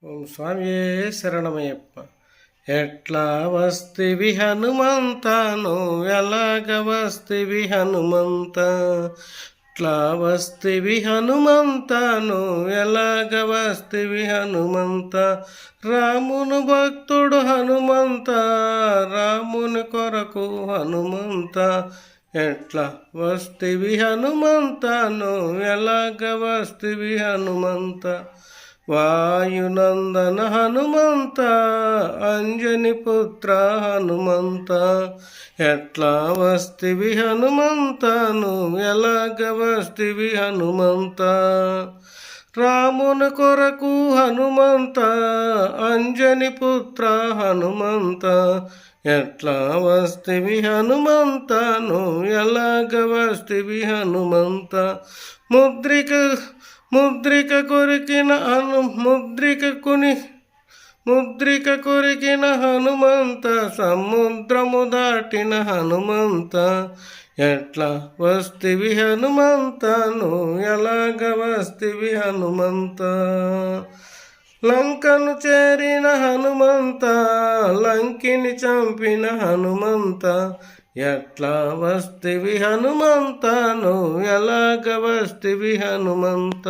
ఓం స్వామియే శరణమయ్యప్ప. ఎట్లా వస్తివి హనుమంత, ఎలాగ వస్తివి హనుమంత, ఎట్లా వస్తివి హనుమంత, ఎలాగ వస్తివి హనుమంత. రామును భక్తుడు హనుమంత, రాముని కొరకు హనుమంత. ఎట్లా వస్తివి హనుమంత, ఎలాగ వస్తివి హనుమంత. వాయునందన హనుమంత, అంజని పుత్ర హనుమంత. ఎట్లా వస్తివి హనుమంత, ఎలాగ వస్తివి హనుమంత. రాముని కొరకు హనుమంత, అంజని పుత్ర హనుమంత. ఎట్లా వస్తివి హనుమంత, ఎలాగ వస్తివి హనుమంత. ముద్రిక కొరికిన హనుమంత, సముద్రము దాటిన హనుమంత. ఎట్లా వస్తివి హనుమంత, ఎలాగ వస్తివి హనుమంత. లంకను చేరిన హనుమంత, లంకిని చంపిన హనుమంత. ఎట్లా వస్తివి హనుమంత, ఎలాగ వస్తివి హనుమంత.